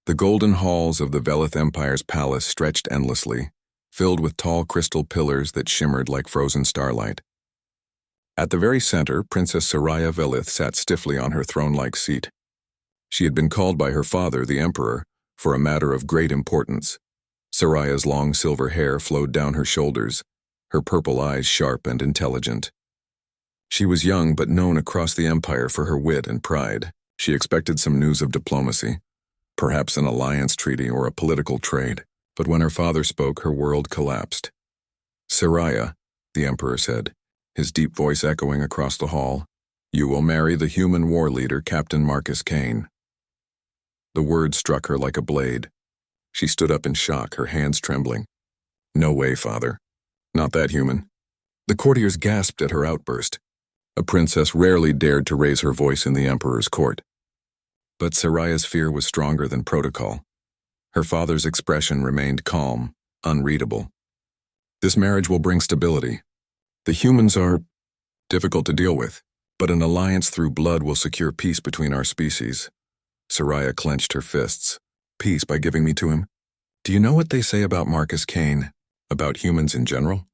The golden halls of the Velith Empire's palace stretched endlessly, filled with tall crystal pillars that shimmered like frozen starlight. At the very center, Princess Soraya Velith sat stiffly on her throne-like seat. She had been called by her father, the Emperor, for a matter of great importance. Soraya's long silver hair flowed down her shoulders, her purple eyes sharp and intelligent. She was young but known across the empire for her wit and pride. She expected some news of diplomacy, perhaps an alliance treaty or a political trade, but when her father spoke, her world collapsed. "Soraya," the Emperor said, his deep voice echoing across the hall, "you will marry the human war leader, Captain Marcus Kane." The word struck her like a blade. She stood up in shock, her hands trembling. "No way, father. Not that human." The courtiers gasped at her outburst. A princess rarely dared to raise her voice in the Emperor's court. But Soraya's fear was stronger than protocol. Her father's expression remained calm, unreadable. "This marriage will bring stability. The humans are difficult to deal with, but an alliance through blood will secure peace between our species." Soraya clenched her fists. "Peace by giving me to him? Do you know what they say about Marcus Kane? About humans in general?"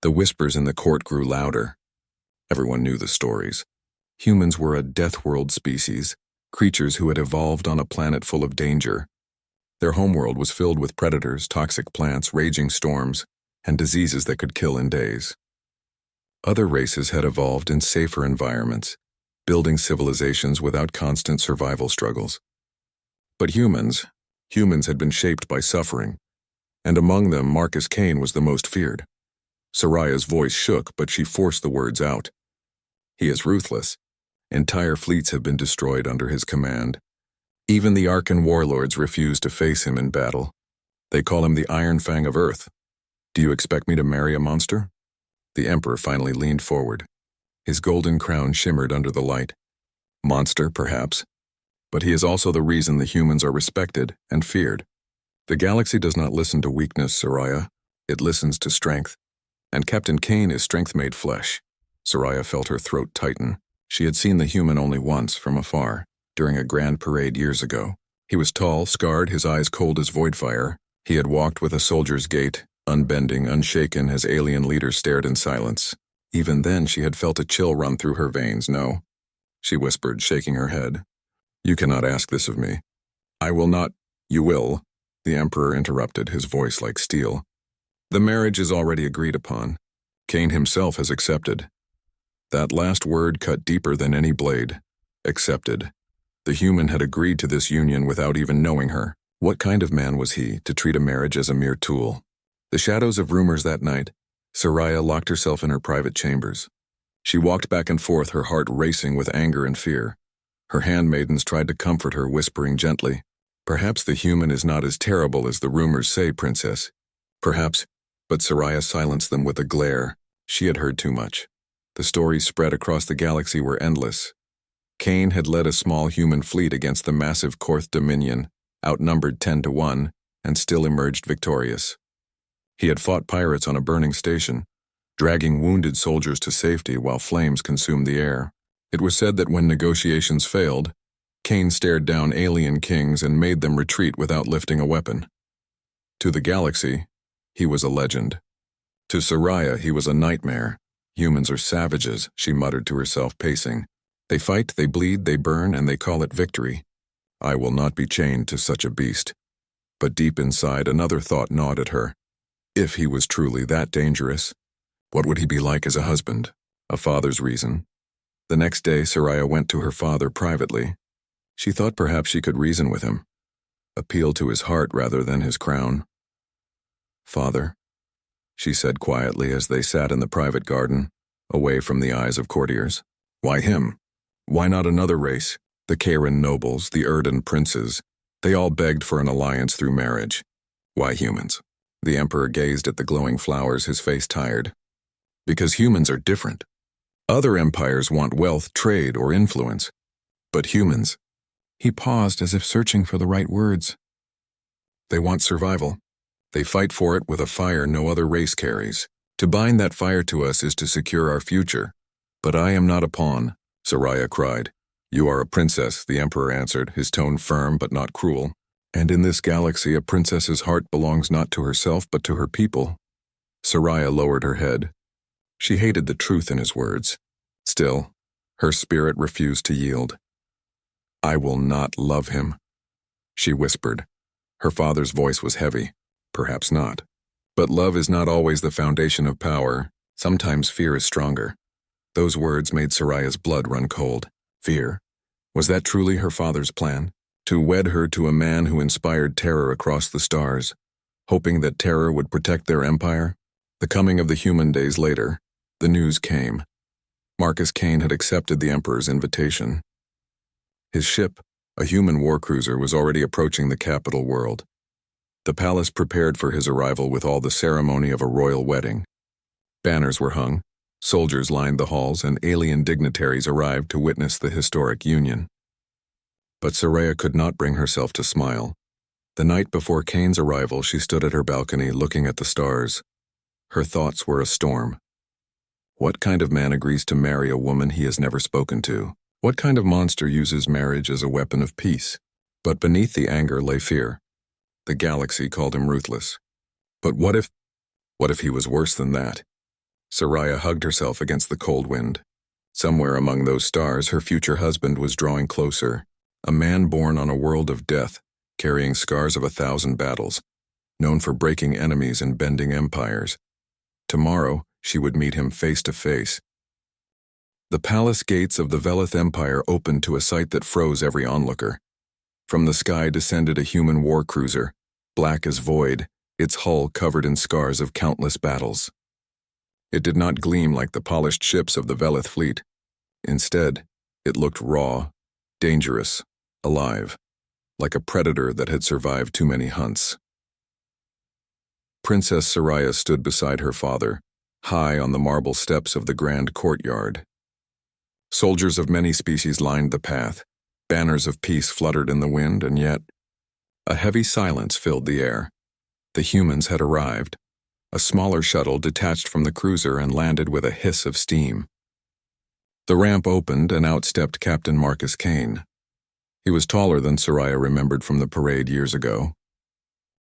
The whispers in the court grew louder. Everyone knew the stories. Humans were a death-world species, creatures who had evolved on a planet full of danger. Their homeworld was filled with predators, toxic plants, raging storms, and diseases that could kill in days. Other races had evolved in safer environments, building civilizations without constant survival struggles. But humans had been shaped by suffering, and among them Marcus Kane was the most feared. Soraya's voice shook, but she forced the words out. "He is ruthless. Entire fleets have been destroyed under his command. Even the Arkan warlords refuse to face him in battle. They call him the Iron Fang of Earth. Do you expect me to marry a monster?" The Emperor finally leaned forward. His golden crown shimmered under the light. "Monster, perhaps. But he is also the reason the humans are respected and feared. The galaxy does not listen to weakness, Soraya. It listens to strength. And Captain Kane is strength made flesh." Soraya felt her throat tighten. She had seen the human only once, from afar, during a grand parade years ago. He was tall, scarred, his eyes cold as void fire. He had walked with a soldier's gait, unbending, unshaken, as alien leaders stared in silence. Even then she had felt a chill run through her veins. "No," she whispered, shaking her head. "You cannot ask this of me." "I will not." "You will," the Emperor interrupted, his voice like steel. "The marriage is already agreed upon. Kane himself has accepted." That last word cut deeper than any blade. Accepted. The human had agreed to this union without even knowing her. What kind of man was he, to treat a marriage as a mere tool? The shadows of rumors that night, Soraya locked herself in her private chambers. She walked back and forth, her heart racing with anger and fear. Her handmaidens tried to comfort her, whispering gently, "Perhaps the human is not as terrible as the rumors say, Princess. Perhaps," but Soraya silenced them with a glare. She had heard too much. The stories spread across the galaxy were endless. Kane had led a small human fleet against the massive Korth Dominion, outnumbered 10-1, and still emerged victorious. He had fought pirates on a burning station, dragging wounded soldiers to safety while flames consumed the air. It was said that when negotiations failed, Kane stared down alien kings and made them retreat without lifting a weapon. To the galaxy, he was a legend. To Soraya, he was a nightmare. "Humans are savages," she muttered to herself, pacing. "They fight, they bleed, they burn, and they call it victory. I will not be chained to such a beast." But deep inside, another thought gnawed at her. If he was truly that dangerous, what would he be like as a husband, a father's reason? The next day, Soraya went to her father privately. She thought perhaps she could reason with him, appeal to his heart rather than his crown. "Father," she said quietly as they sat in the private garden, away from the eyes of courtiers. "Why him? Why not another race? The Karen nobles, the Erden princes, they all begged for an alliance through marriage. Why humans?" The Emperor gazed at the glowing flowers, his face tired. "Because humans are different. Other empires want wealth, trade, or influence. But humans—" He paused as if searching for the right words. "They want survival. They fight for it with a fire no other race carries. To bind that fire to us is to secure our future. But I am not a pawn," Soraya cried. "You are a princess," the Emperor answered, his tone firm but not cruel. And in this galaxy, a princess's heart belongs not to herself but to her people. Soraya lowered her head. She hated the truth in his words. Still, her spirit refused to yield. "I will not love him," she whispered. Her father's voice was heavy. Perhaps not. But love is not always the foundation of power. Sometimes fear is stronger. Those words made Soraya's blood run cold. Fear? Was that truly her father's plan? To wed her to a man who inspired terror across the stars, hoping that terror would protect their empire? The coming of the human days later, the news came. Marcus Kane had accepted the Emperor's invitation. His ship, a human war cruiser, was already approaching the capital world. The palace prepared for his arrival with all the ceremony of a royal wedding. Banners were hung, soldiers lined the halls, and alien dignitaries arrived to witness the historic union. But Soraya could not bring herself to smile. The night before Kane's arrival, she stood at her balcony looking at the stars. Her thoughts were a storm. What kind of man agrees to marry a woman he has never spoken to? What kind of monster uses marriage as a weapon of peace? But beneath the anger lay fear. The galaxy called him ruthless. But what if he was worse than that? Soraya hugged herself against the cold wind. Somewhere among those stars, her future husband was drawing closer. A man born on a world of death, carrying scars of 1,000 battles, known for breaking enemies and bending empires. Tomorrow, she would meet him face to face. The palace gates of the Velith Empire opened to a sight that froze every onlooker. From the sky descended a human war cruiser, black as void, its hull covered in scars of countless battles. It did not gleam like the polished ships of the Velith fleet. Instead, it looked raw, dangerous, alive, like a predator that had survived too many hunts. Princess Soraya stood beside her father, high on the marble steps of the grand courtyard. Soldiers of many species lined the path. Banners of peace fluttered in the wind, and yet a heavy silence filled the air. The humans had arrived. A smaller shuttle detached from the cruiser and landed with a hiss of steam. The ramp opened and out stepped Captain Marcus Kane. He was taller than Soraya remembered from the parade years ago.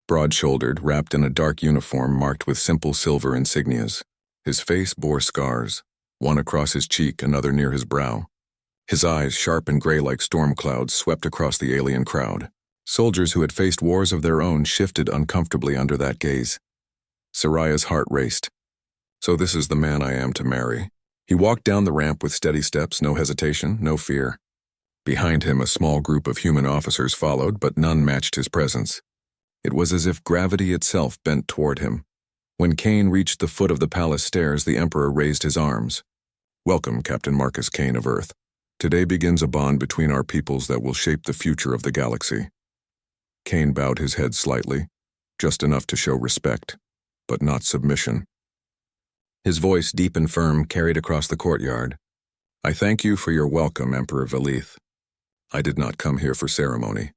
Broad-shouldered, wrapped in a dark uniform marked with simple silver insignias. His face bore scars, one across his cheek, another near his brow. His eyes, sharp and gray like storm clouds, swept across the alien crowd. Soldiers who had faced wars of their own shifted uncomfortably under that gaze. Soraya's heart raced. So this is the man I am to marry. He walked down the ramp with steady steps, no hesitation, no fear. Behind him, a small group of human officers followed, but none matched his presence. It was as if gravity itself bent toward him. When Kane reached the foot of the palace stairs, the Emperor raised his arms. "Welcome, Captain Marcus Kane of Earth. Today begins a bond between our peoples that will shape the future of the galaxy." Kane bowed his head slightly, just enough to show respect, but not submission. His voice, deep and firm, carried across the courtyard. "I thank you for your welcome, Emperor Velith. I did not come here for ceremony.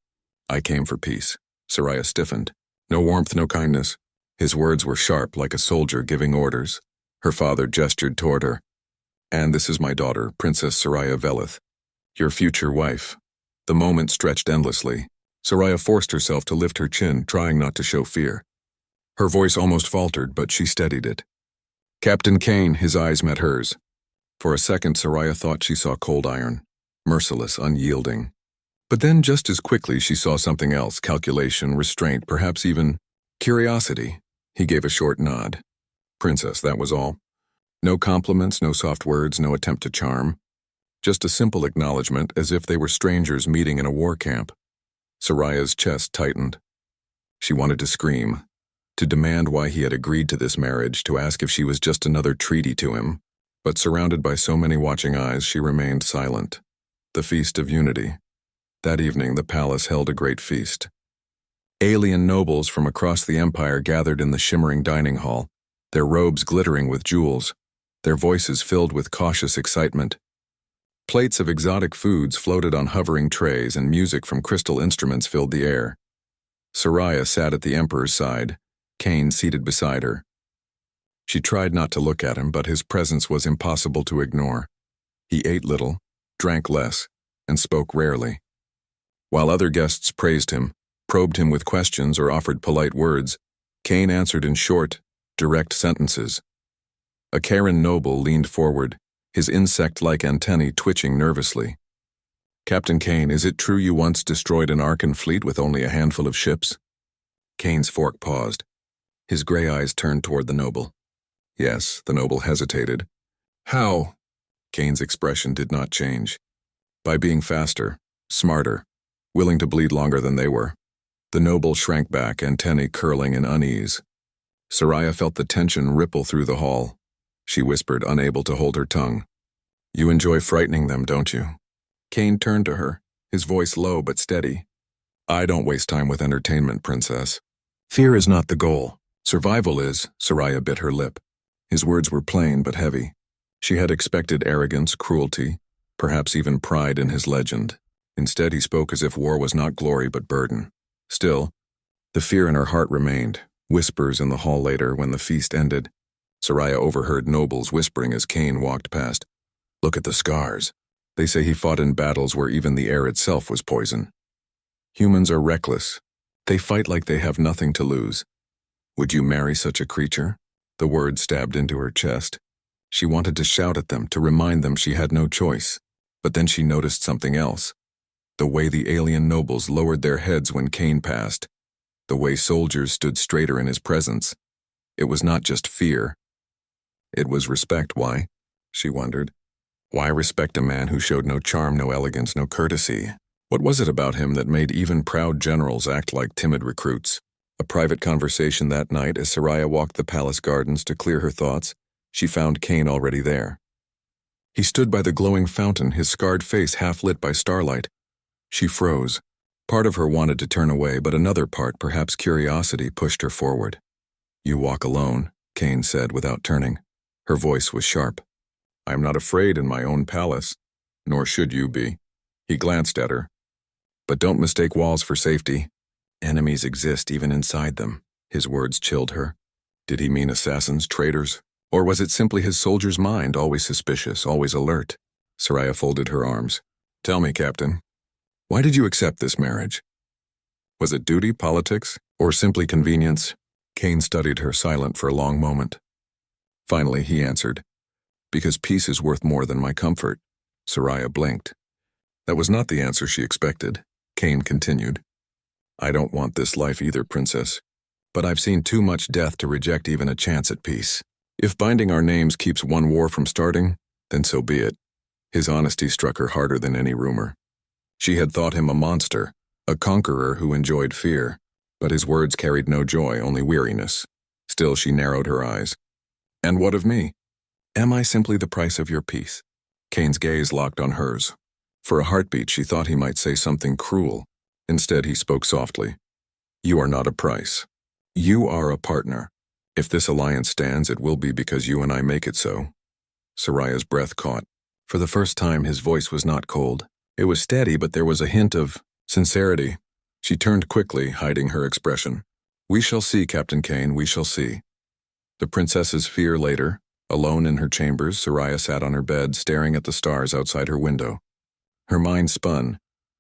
I came for peace." Soraya stiffened. No warmth, no kindness. His words were sharp, like a soldier giving orders. Her father gestured toward her. "And this is my daughter, Princess Soraya Velith, your future wife." The moment stretched endlessly. Soraya forced herself to lift her chin, trying not to show fear. Her voice almost faltered, but she steadied it. "Captain Kane," his eyes met hers. For a second, Soraya thought she saw cold iron, merciless, unyielding. But then, just as quickly, she saw something else, calculation, restraint, perhaps even curiosity. He gave a short nod. "Princess, that was all. No compliments, no soft words, no attempt to charm. Just a simple acknowledgement, as if they were strangers meeting in a war camp." Soraya's chest tightened. She wanted to scream, to demand why he had agreed to this marriage, to ask if she was just another treaty to him. But surrounded by so many watching eyes, she remained silent. The Feast of Unity. That evening, the palace held a great feast. Alien nobles from across the empire gathered in the shimmering dining hall, their robes glittering with jewels, their voices filled with cautious excitement. Plates of exotic foods floated on hovering trays, and music from crystal instruments filled the air. Soraya sat at the Emperor's side, Kane seated beside her. She tried not to look at him, but his presence was impossible to ignore. He ate little, drank less, and spoke rarely. While other guests praised him, probed him with questions or offered polite words, Kane answered in short, direct sentences. A Karen noble leaned forward, his insect-like antennae twitching nervously. Captain Kane, is it true you once destroyed an Arkan fleet with only a handful of ships? Kane's fork paused. His gray eyes turned toward the noble. Yes, the noble hesitated. How? Kane's expression did not change. By being faster, smarter, willing to bleed longer than they were. The noble shrank back, antennae curling in unease. Soraya felt the tension ripple through the hall. She whispered, unable to hold her tongue. You enjoy frightening them, don't you? Kane turned to her, his voice low but steady. I don't waste time with entertainment, princess. Fear is not the goal. Survival is, Soraya bit her lip. His words were plain but heavy. She had expected arrogance, cruelty, perhaps even pride in his legend. Instead, he spoke as if war was not glory but burden. Still, the fear in her heart remained. Whispers in the hall later, when the feast ended. Soraya overheard nobles whispering as Kane walked past. Look at the scars. They say he fought in battles where even the air itself was poison. Humans are reckless. They fight like they have nothing to lose. Would you marry such a creature? The word stabbed into her chest. She wanted to shout at them, to remind them she had no choice. But then she noticed something else. The way the alien nobles lowered their heads when Kane passed. The way soldiers stood straighter in his presence. It was not just fear. It was respect. Why? She wondered. Why respect a man who showed no charm, no elegance, no courtesy? What was it about him that made even proud generals act like timid recruits? A private conversation that night as Soraya walked the palace gardens to clear her thoughts, she found Kane already there. He stood by the glowing fountain, his scarred face half lit by starlight. She froze. Part of her wanted to turn away, but another part, perhaps curiosity, pushed her forward. You walk alone, Kane said without turning. Her voice was sharp. I am not afraid in my own palace, nor should you be. He glanced at her. But don't mistake walls for safety. Enemies exist even inside them. His words chilled her. Did he mean assassins, traitors? Or was it simply his soldier's mind, always suspicious, always alert? Soraya folded her arms. Tell me, Captain, why did you accept this marriage? Was it duty, politics, or simply convenience? Kane studied her, silent for a long moment. Finally, he answered, because peace is worth more than my comfort. Soraya blinked. That was not the answer she expected. Kane continued. I don't want this life either, princess. But I've seen too much death to reject even a chance at peace. If binding our names keeps one war from starting, then so be it. His honesty struck her harder than any rumor. She had thought him a monster, a conqueror who enjoyed fear, but his words carried no joy, only weariness. Still, she narrowed her eyes. And what of me? Am I simply the price of your peace? Kane's gaze locked on hers. For a heartbeat, she thought he might say something cruel. Instead, he spoke softly. You are not a price. You are a partner. If this alliance stands, it will be because you and I make it so. Soraya's breath caught. For the first time, his voice was not cold. It was steady, but there was a hint of sincerity. She turned quickly, hiding her expression. We shall see, Captain Kane, we shall see. The princess's fear later. Alone in her chambers, Soraya sat on her bed, staring at the stars outside her window. Her mind spun.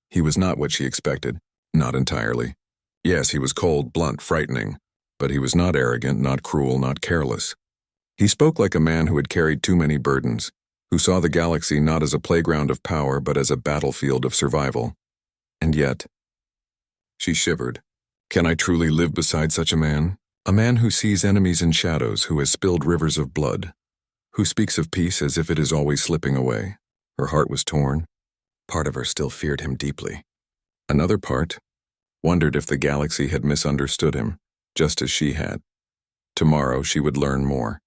He was not what she expected. Not entirely. Yes, he was cold, blunt, frightening. But he was not arrogant, not cruel, not careless. He spoke like a man who had carried too many burdens, who saw the galaxy not as a playground of power but as a battlefield of survival. And yet, she shivered. Can I truly live beside such a man? A man who sees enemies in shadows, who has spilled rivers of blood, who speaks of peace as if it is always slipping away. Her heart was torn. Part of her still feared him deeply. Another part wondered if the galaxy had misunderstood him, just as she had. Tomorrow she would learn more.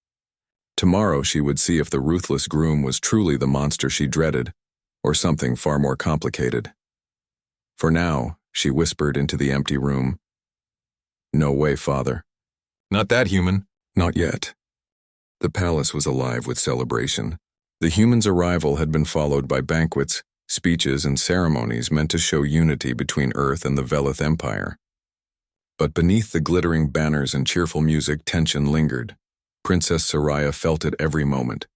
Tomorrow she would see if the Ruthless Groom was truly the monster she dreaded, or something far more complicated. For now, she whispered into the empty room, No way, Father. Not that human. Not yet. The palace was alive with celebration. The humans' arrival had been followed by banquets, speeches, and ceremonies meant to show unity between Earth and the Velith Empire. But beneath the glittering banners and cheerful music, tension lingered. Princess Soraya felt it every moment.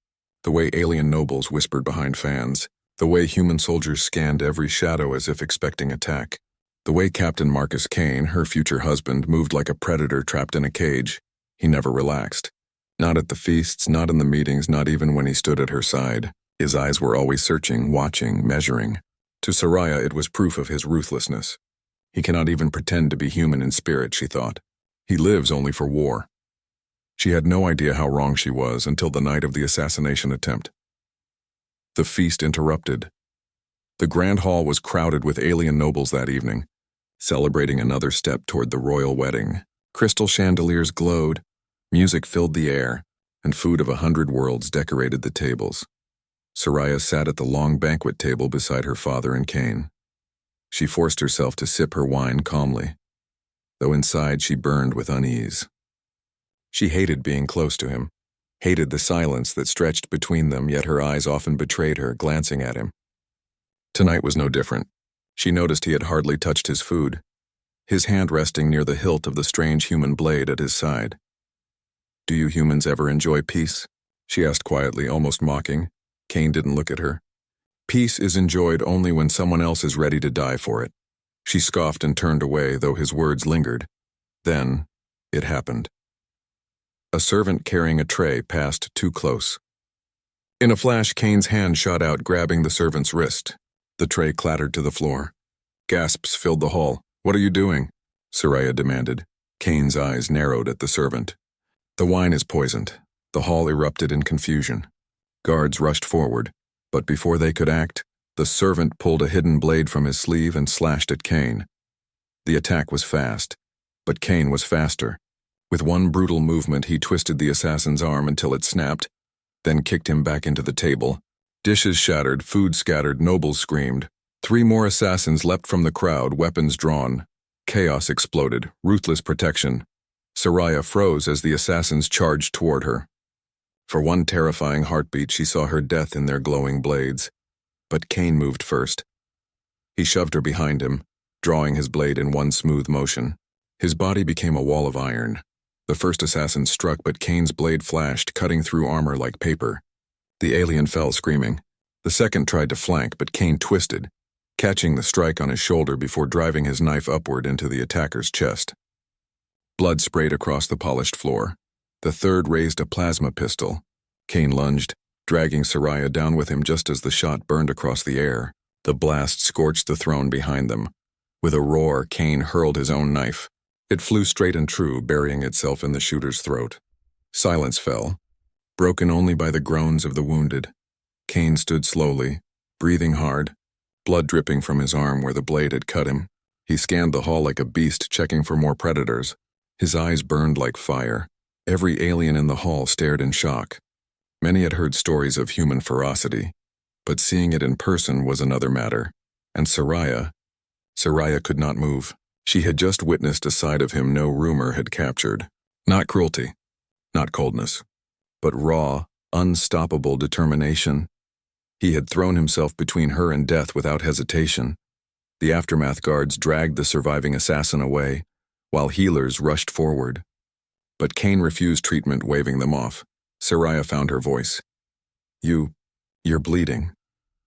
The way alien nobles whispered behind fans, the way human soldiers scanned every shadow as if expecting attack. The way Captain Marcus Kane, her future husband, moved like a predator trapped in a cage. He never relaxed. Not at the feasts, not in the meetings, not even when he stood at her side. His eyes were always searching, watching, measuring. To Soraya, it was proof of his ruthlessness. He cannot even pretend to be human in spirit, she thought. He lives only for war. She had no idea how wrong she was until the night of the assassination attempt. The feast interrupted. The grand hall was crowded with alien nobles that evening, celebrating another step toward the royal wedding. Crystal chandeliers glowed, music filled the air, and food of 100 worlds decorated the tables. Soraya sat at the long banquet table beside her father and Kane. She forced herself to sip her wine calmly, though inside she burned with unease. She hated being close to him, hated the silence that stretched between them, yet her eyes often betrayed her, glancing at him. Tonight was no different. She noticed he had hardly touched his food, his hand resting near the hilt of the strange human blade at his side. "Do you humans ever enjoy peace?" she asked quietly, almost mocking. Kane didn't look at her. "Peace is enjoyed only when someone else is ready to die for it." She scoffed and turned away, though his words lingered. Then, it happened. A servant carrying a tray passed too close. In a flash, Kane's hand shot out, grabbing the servant's wrist. The tray clattered to the floor. Gasps filled the hall. "What are you doing?" Soraya demanded. Kane's eyes narrowed at the servant. "The wine is poisoned." The hall erupted in confusion. Guards rushed forward, but before they could act, the servant pulled a hidden blade from his sleeve and slashed at Kane. The attack was fast, but Kane was faster. With one brutal movement, he twisted the assassin's arm until it snapped, then kicked him back into the table. Dishes shattered, food scattered, nobles screamed. 3 more assassins leapt from the crowd, weapons drawn. Chaos exploded, ruthless protection. Soraya froze as the assassins charged toward her. For one terrifying heartbeat, she saw her death in their glowing blades. But Kane moved first. He shoved her behind him, drawing his blade in one smooth motion. His body became a wall of iron. The first assassin struck, but Kane's blade flashed, cutting through armor like paper. The alien fell screaming. The second tried to flank, but Kane twisted, catching the strike on his shoulder before driving his knife upward into the attacker's chest. Blood sprayed across the polished floor. The third raised a plasma pistol. Kane lunged, dragging Soraya down with him just as the shot burned across the air. The blast scorched the throne behind them. With a roar, Kane hurled his own knife. It flew straight and true, burying itself in the shooter's throat. Silence fell, broken only by the groans of the wounded. Kane stood slowly, breathing hard, blood dripping from his arm where the blade had cut him. He scanned the hall like a beast, checking for more predators. His eyes burned like fire. Every alien in the hall stared in shock. Many had heard stories of human ferocity, but seeing it in person was another matter. And Soraya could not move. She had just witnessed a side of him no rumor had captured. Not cruelty, not coldness, but raw, unstoppable determination. He had thrown himself between her and death without hesitation. The aftermath guards dragged the surviving assassin away, while healers rushed forward. But Kane refused treatment, waving them off. Soraya found her voice. You're bleeding."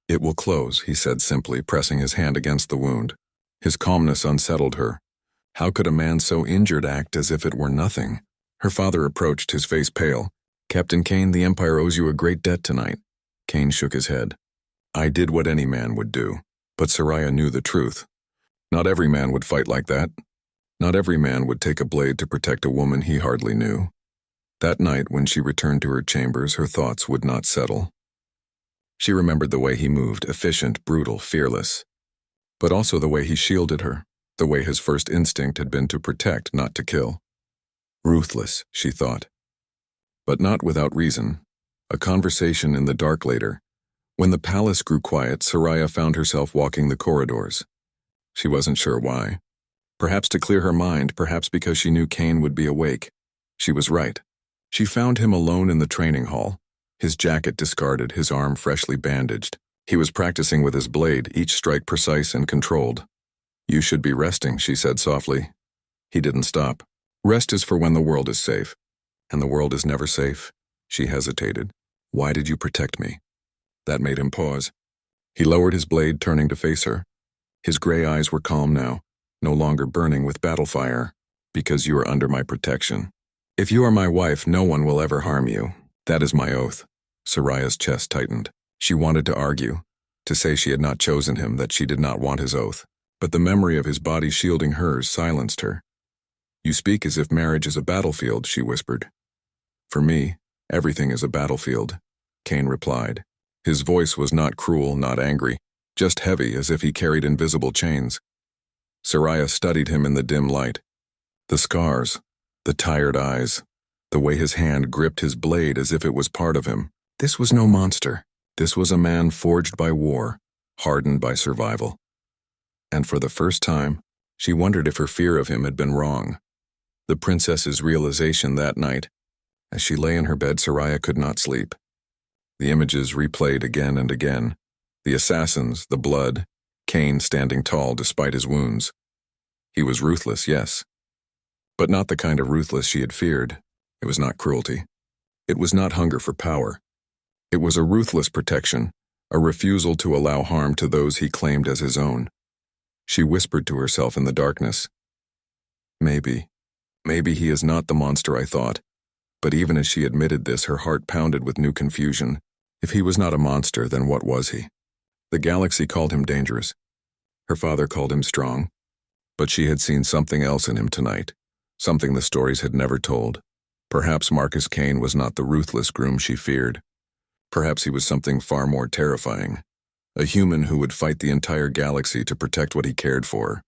"It will close," he said simply, pressing his hand against the wound. His calmness unsettled her. How could a man so injured act as if it were nothing? Her father approached, his face pale. "Captain Kane, the Empire owes you a great debt tonight." Kane shook his head. "I did what any man would do." But Soraya knew the truth. Not every man would fight like that. Not every man would take a blade to protect a woman he hardly knew. That night, when she returned to her chambers, her thoughts would not settle. She remembered the way he moved, efficient, brutal, fearless. But also the way he shielded her, the way his first instinct had been to protect, not to kill. Ruthless, she thought. But not without reason. A conversation in the dark later. When the palace grew quiet, Soraya found herself walking the corridors. She wasn't sure why. Perhaps to clear her mind, perhaps because she knew Kane would be awake. She was right. She found him alone in the training hall, his jacket discarded, his arm freshly bandaged. He was practicing with his blade, each strike precise and controlled. "You should be resting," she said softly. He didn't stop. "Rest is for when the world is safe." "And the world is never safe." She hesitated. "Why did you protect me?" That made him pause. He lowered his blade, turning to face her. His gray eyes were calm now. no longer burning with battle fire, because you are under my protection. If you are my wife, no one will ever harm you. That is my oath." Soraya's chest tightened. She wanted to argue, to say she had not chosen him, that she did not want his oath. But the memory of his body shielding hers silenced her. "You speak as if marriage is a battlefield," she whispered. "For me, everything is a battlefield," Cain replied. His voice was not cruel, not angry, just heavy, as if he carried invisible chains. Soraya studied him in the dim light. The scars, the tired eyes, the way his hand gripped his blade as if it was part of him. This was no monster. This was a man forged by war, hardened by survival. And for the first time, she wondered if her fear of him had been wrong. The princess's realization that night. As she lay in her bed, Soraya could not sleep. The images replayed again and again. The assassins, the blood, Cain standing tall despite his wounds. He was ruthless, yes. But not the kind of ruthless she had feared. It was not cruelty. It was not hunger for power. It was a ruthless protection, a refusal to allow harm to those he claimed as his own. She whispered to herself in the darkness, Maybe he is not the monster I thought." But even as she admitted this, her heart pounded with new confusion. If he was not a monster, then what was he? The galaxy called him dangerous. Her father called him strong. But she had seen something else in him tonight, something the stories had never told. Perhaps Marcus Cain was not the ruthless groom she feared. Perhaps he was something far more terrifying. A human who would fight the entire galaxy to protect what he cared for.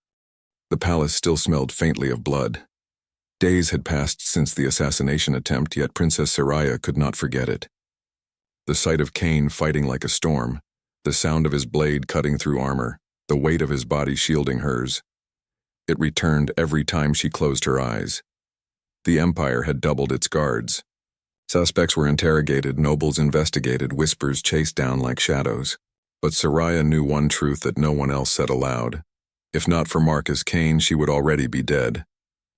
The palace still smelled faintly of blood. Days had passed since the assassination attempt, yet Princess Soraya could not forget it. The sight of Cain fighting like a storm, the sound of his blade cutting through armor, the weight of his body shielding hers. It returned every time she closed her eyes. The Empire had doubled its guards. Suspects were interrogated, nobles investigated, whispers chased down like shadows. But Soraya knew one truth that no one else said aloud. If not for Marcus Cain, she would already be dead.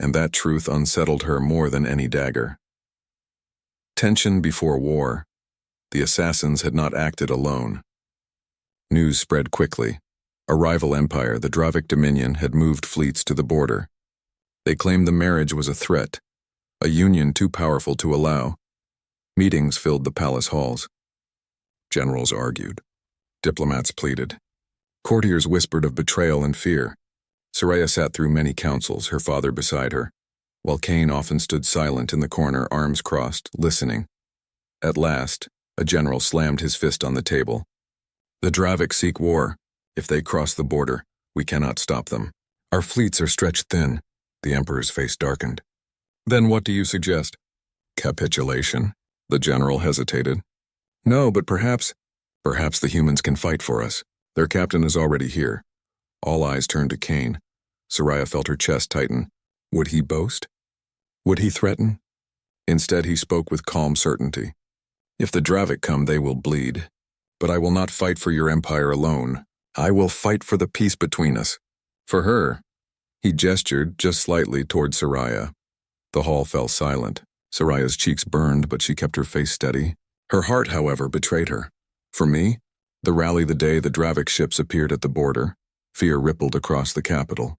And that truth unsettled her more than any dagger. Tension before war. The assassins had not acted alone. News spread quickly. A rival empire, the Dravic Dominion, had moved fleets to the border. They claimed the marriage was a threat, a union too powerful to allow. Meetings filled the palace halls. Generals argued. Diplomats pleaded. Courtiers whispered of betrayal and fear. Soraya sat through many councils, her father beside her, while Cain often stood silent in the corner, arms crossed, listening. At last, a general slammed his fist on the table. "The Dravic seek war. If they cross the border, we cannot stop them. Our fleets are stretched thin." The emperor's face darkened. "Then what do you suggest?" "Capitulation." The general hesitated. "No, but perhaps the humans can fight for us. Their captain is already here." All eyes turned to Cain. Soraya felt her chest tighten. Would he boast? Would he threaten? Instead, he spoke with calm certainty. "If the Dravic come, they will bleed. But I will not fight for your empire alone. I will fight for the peace between us. For her." He gestured just slightly toward Soraya. The hall fell silent. Soraya's cheeks burned, but she kept her face steady. Her heart, however, betrayed her. For me, the rally the day the Dravic ships appeared at the border, fear rippled across the capital.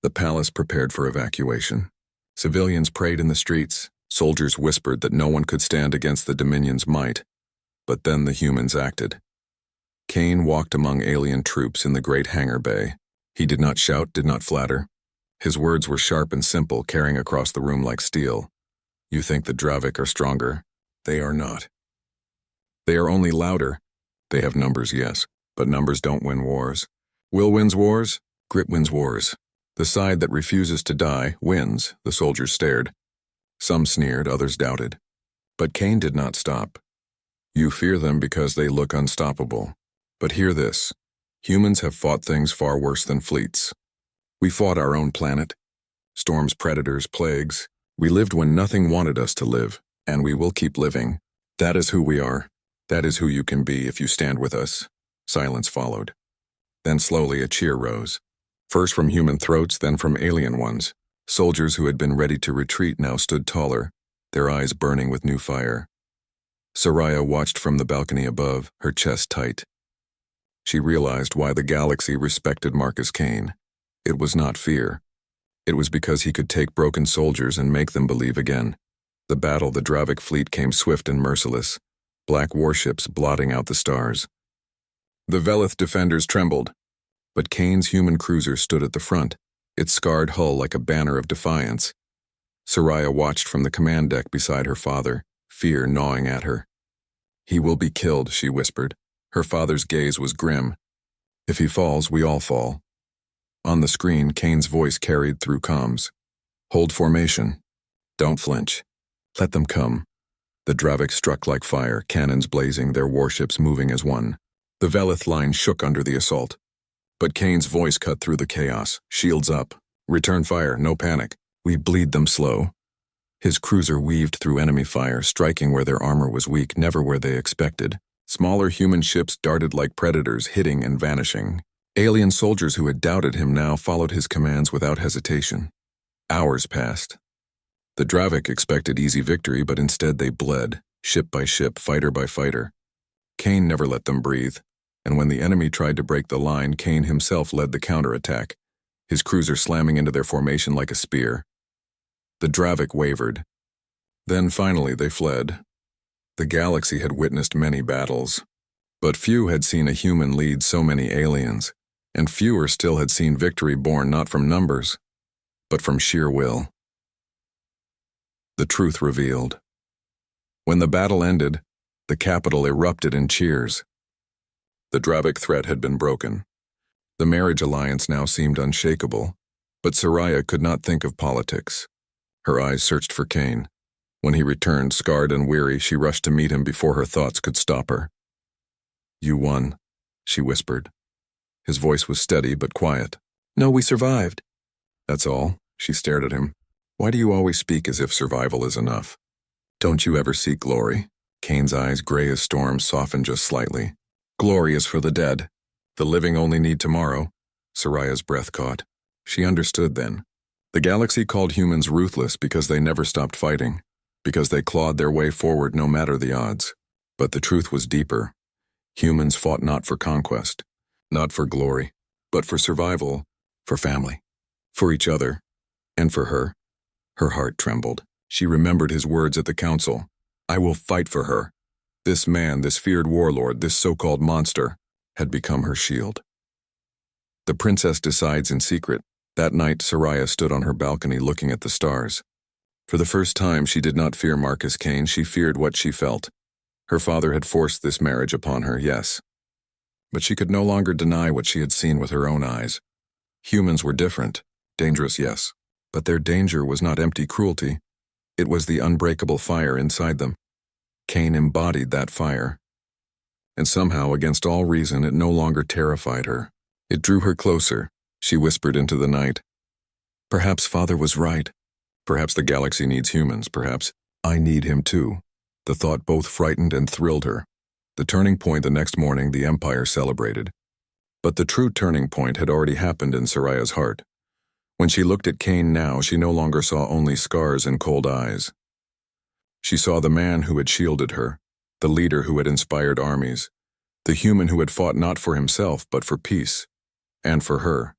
The palace prepared for evacuation. Civilians prayed in the streets. Soldiers whispered that no one could stand against the Dominion's might. But then the humans acted. Cain walked among alien troops in the great hangar bay. He did not shout, did not flatter. His words were sharp and simple, carrying across the room like steel. "You think the Dravic are stronger? They are not. They are only louder. They have numbers, yes, but numbers don't win wars. Will wins wars? Grit wins wars. The side that refuses to die wins." The soldiers stared. Some sneered, others doubted. But Cain did not stop. "You fear them because they look unstoppable. But hear this. Humans have fought things far worse than fleets. We fought our own planet. Storms, predators, plagues. We lived when nothing wanted us to live, and we will keep living. That is who we are. That is who you can be if you stand with us." Silence followed. Then slowly a cheer rose. First from human throats, then from alien ones. Soldiers who had been ready to retreat now stood taller, their eyes burning with new fire. Soraya watched from the balcony above, her chest tight. She realized why the galaxy respected Marcus Cain. It was not fear. It was because he could take broken soldiers and make them believe again. The Dravic fleet came swift and merciless, black warships blotting out the stars. The Velith defenders trembled, but Kane's human cruiser stood at the front, its scarred hull like a banner of defiance. Soraya watched from the command deck beside her father, fear gnawing at her. "He will be killed," she whispered. Her father's gaze was grim. "If he falls, we all fall." On the screen, Kane's voice carried through comms. "Hold formation. Don't flinch. Let them come." The Dravic struck like fire, cannons blazing, their warships moving as one. The Velith line shook under the assault. But Kane's voice cut through the chaos. "Shields up. Return fire, no panic. We bleed them slow." His cruiser weaved through enemy fire, striking where their armor was weak, never where they expected. Smaller human ships darted like predators, hitting and vanishing. Alien soldiers who had doubted him now followed his commands without hesitation. Hours passed. The Dravic expected easy victory, but instead they bled, ship by ship, fighter by fighter. Kane never let them breathe, and when the enemy tried to break the line, Kane himself led the counterattack, his cruiser slamming into their formation like a spear. The Dravic wavered. Then finally they fled. The galaxy had witnessed many battles, but few had seen a human lead so many aliens, and fewer still had seen victory born not from numbers, but from sheer will. The truth revealed. When the battle ended, the capital erupted in cheers. The Dravic threat had been broken. The marriage alliance now seemed unshakable, but Soraya could not think of politics. Her eyes searched for Kane. When he returned, scarred and weary, she rushed to meet him before her thoughts could stop her. "You won," she whispered. His voice was steady but quiet. "No, we survived." "That's all." She stared at him. "Why do you always speak as if survival is enough? Don't you ever seek glory?" Kane's eyes, gray as storms, softened just slightly. "Glory is for the dead. The living only need tomorrow." Soraya's breath caught. She understood then. The galaxy called humans ruthless because they never stopped fighting, because they clawed their way forward no matter the odds. But the truth was deeper. Humans fought not for conquest, not for glory, but for survival, for family, for each other, and for her. Her heart trembled. She remembered his words at the council. "I will fight for her." This man, this feared warlord, this so-called monster, had become her shield. The princess decides in secret. That night, Soraya stood on her balcony looking at the stars. For the first time, she did not fear Marcus Kane, she feared what she felt. Her father had forced this marriage upon her, yes. But she could no longer deny what she had seen with her own eyes. Humans were different, dangerous, yes, but their danger was not empty cruelty. It was the unbreakable fire inside them. Kane embodied that fire. And somehow, against all reason, it no longer terrified her. It drew her closer. She whispered into the night. "Perhaps Father was right. Perhaps the galaxy needs humans. Perhaps I need him too." The thought both frightened and thrilled her. The turning point the next morning, the Empire celebrated. But the true turning point had already happened in Soraya's heart. When she looked at Kane now, she no longer saw only scars and cold eyes. She saw the man who had shielded her, the leader who had inspired armies, the human who had fought not for himself but for peace, and for her.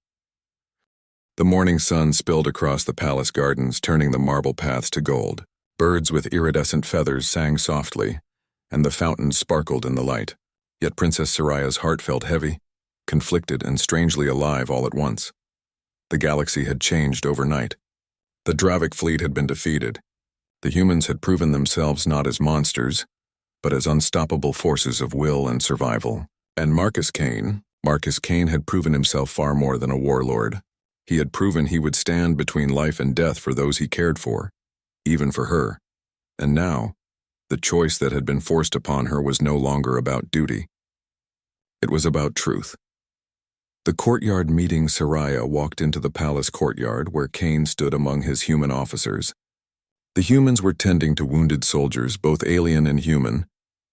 The morning sun spilled across the palace gardens, turning the marble paths to gold. Birds with iridescent feathers sang softly, and the fountains sparkled in the light. Yet Princess Soraya's heart felt heavy, conflicted and strangely alive all at once. The galaxy had changed overnight. The Dravic fleet had been defeated. The humans had proven themselves not as monsters, but as unstoppable forces of will and survival. And Marcus Kane had proven himself far more than a warlord. He had proven he would stand between life and death for those he cared for, even for her. And now, the choice that had been forced upon her was no longer about duty. It was about truth. The courtyard meeting, Soraya walked into the palace courtyard where Kane stood among his human officers. The humans were tending to wounded soldiers, both alien and human,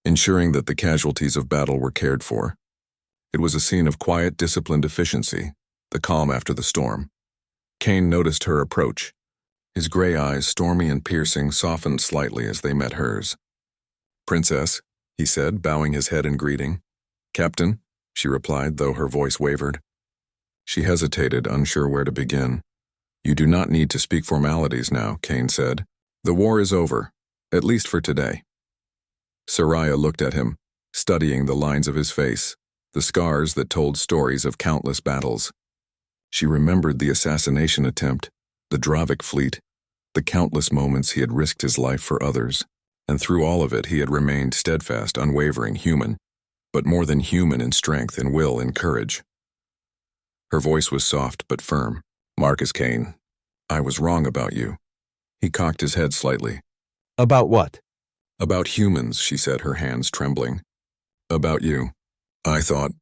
ensuring that the casualties of battle were cared for. It was a scene of quiet, disciplined efficiency, the calm after the storm. Kane noticed her approach. His gray eyes, stormy and piercing, softened slightly as they met hers. "Princess," he said, bowing his head in greeting. "Captain," she replied, though her voice wavered. She hesitated, unsure where to begin. You do not need to speak formalities now, Kane said. The war is over, at least for today. Soraya looked at him, studying the lines of his face, the scars that told stories of countless battles. She remembered the assassination attempt, the Dravik fleet, the countless moments he had risked his life for others, and through all of it he had remained steadfast, unwavering, human, but more than human in strength, in will, in courage. Her voice was soft but firm. Marcus Kane, I was wrong about you. He cocked his head slightly. About what? About humans, she said, her hands trembling. About you. I thought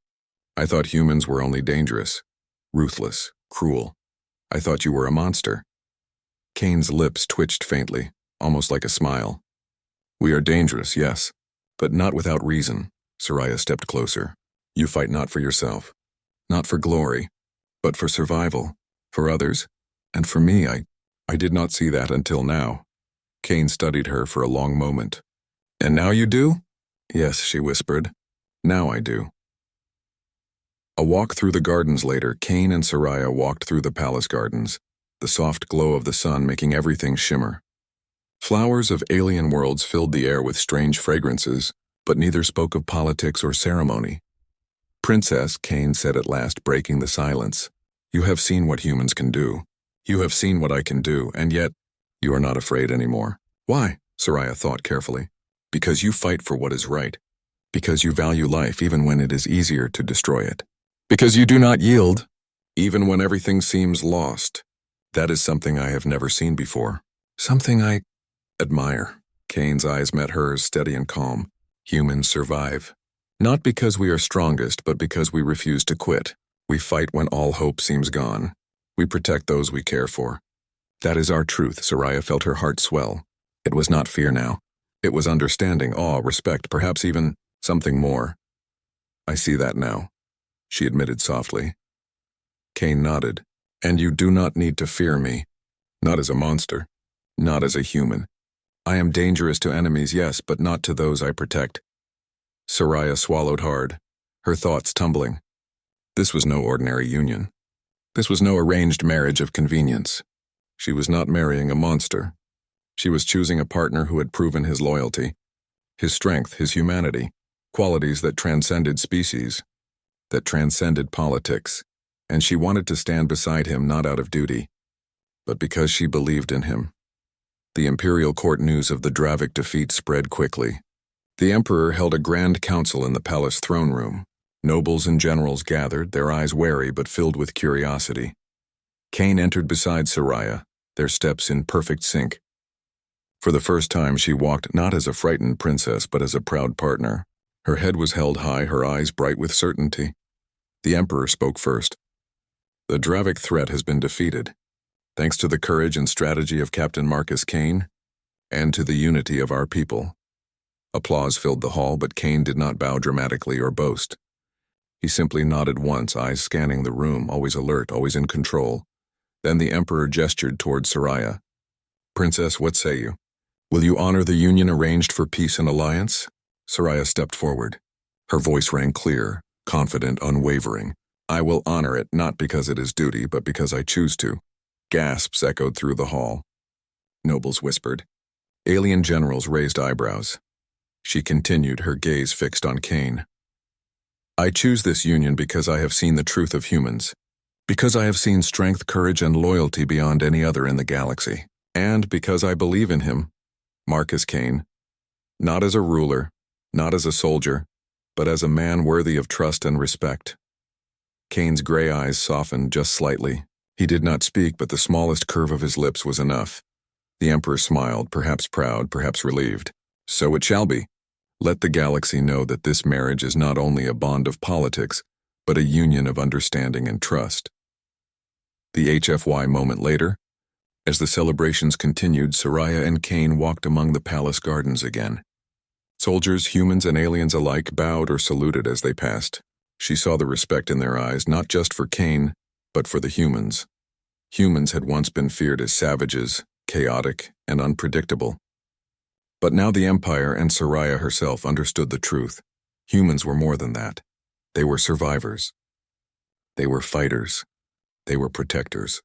humans were only dangerous, ruthless, cruel. I thought you were a monster. Kane's lips twitched faintly, almost like a smile. We are dangerous, yes, but not without reason. Soraya stepped closer. You fight not for yourself, not for glory, but for survival, for others, and for me. I did not see that until now. Kane studied her for a long moment. And now you do? Yes, she whispered. Now I do. A walk through the gardens later, Kane and Soraya walked through the palace gardens, the soft glow of the sun making everything shimmer. Flowers of alien worlds filled the air with strange fragrances, but neither spoke of politics or ceremony. Princess, Kane said at last, breaking the silence, you have seen what humans can do. You have seen what I can do, and yet you are not afraid anymore. Why? Soraya thought carefully. Because you fight for what is right. Because you value life even when it is easier to destroy it. Because you do not yield, even when everything seems lost. That is something I have never seen before. Something I admire. Kane's eyes met hers, steady and calm. Humans survive. Not because we are strongest, but because we refuse to quit. We fight when all hope seems gone. We protect those we care for. That is our truth. Soraya felt her heart swell. It was not fear now. It was understanding, awe, respect, perhaps even something more. I see that now, she admitted softly. Kane nodded. And you do not need to fear me. Not as a monster. Not as a human. I am dangerous to enemies, yes, but not to those I protect. Soraya swallowed hard, her thoughts tumbling. This was no ordinary union. This was no arranged marriage of convenience. She was not marrying a monster. She was choosing a partner who had proven his loyalty, his strength, his humanity, qualities that transcended species, that transcended politics, and she wanted to stand beside him not out of duty, but because she believed in him. The imperial court news of the Dravik defeat spread quickly. The emperor held a grand council in the palace throne room. Nobles and generals gathered, their eyes wary but filled with curiosity. Kane entered beside Soraya, their steps in perfect sync. For the first time she walked not as a frightened princess but as a proud partner. Her head was held high, her eyes bright with certainty. The emperor spoke first. The Dravik threat has been defeated, thanks to the courage and strategy of Captain Marcus Kane, and to the unity of our people. Applause filled the hall, but Kane did not bow dramatically or boast. He simply nodded once, eyes scanning the room, always alert, always in control. Then the emperor gestured toward Soraya. Princess, what say you? Will you honor the union arranged for peace and alliance? Soraya stepped forward. Her voice rang clear, confident, unwavering. I will honor it, not because it is duty, but because I choose to. Gasps echoed through the hall. Nobles whispered. Alien generals raised eyebrows. She continued, her gaze fixed on Kane. I choose this union because I have seen the truth of humans, because I have seen strength, courage, and loyalty beyond any other in the galaxy, and because I believe in him, Marcus Kane, not as a ruler, not as a soldier, but as a man worthy of trust and respect. Kane's gray eyes softened just slightly. He did not speak, but the smallest curve of his lips was enough. The emperor smiled, perhaps proud, perhaps relieved. So it shall be. Let the galaxy know that this marriage is not only a bond of politics, but a union of understanding and trust. The HFY moment later, as the celebrations continued, Soraya and Kane walked among the palace gardens again. Soldiers, humans, and aliens alike bowed or saluted as they passed. She saw the respect in their eyes, not just for Kane, but for the humans. Humans had once been feared as savages, chaotic, and unpredictable. But now the Empire and Soraya herself understood the truth. Humans were more than that. They were survivors. They were fighters. They were protectors.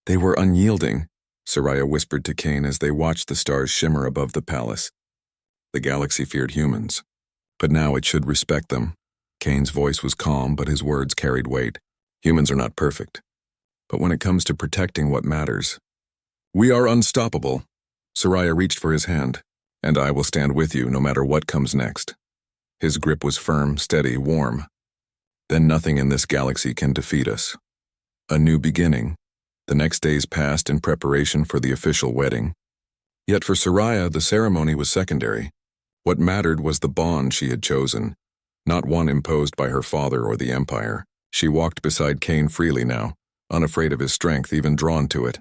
They were unyielding, Soraya whispered to Cain as they watched the stars shimmer above the palace. The galaxy feared humans, but now it should respect them. Cain's voice was calm, but his words carried weight. Humans are not perfect, but when it comes to protecting what matters, we are unstoppable. Soraya reached for his hand. And I will stand with you no matter what comes next. His grip was firm, steady, warm. Then nothing in this galaxy can defeat us. A new beginning. The next days passed in preparation for the official wedding. Yet for Soraya, the ceremony was secondary. What mattered was the bond she had chosen, not one imposed by her father or the Empire. She walked beside Cain freely now, unafraid of his strength, even drawn to it.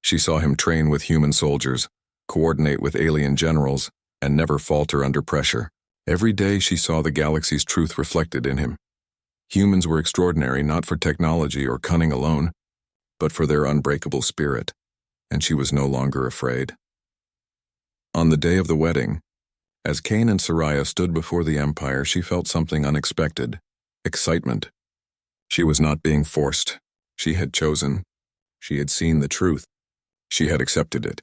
She saw him train with human soldiers, coordinate with alien generals, and never falter under pressure. Every day she saw the galaxy's truth reflected in him. Humans were extraordinary not for technology or cunning alone, but for their unbreakable spirit, and she was no longer afraid. On the day of the wedding, as Cain and Soraya stood before the Empire, she felt something unexpected: excitement. She was not being forced. She had chosen. She had seen the truth. She had accepted it.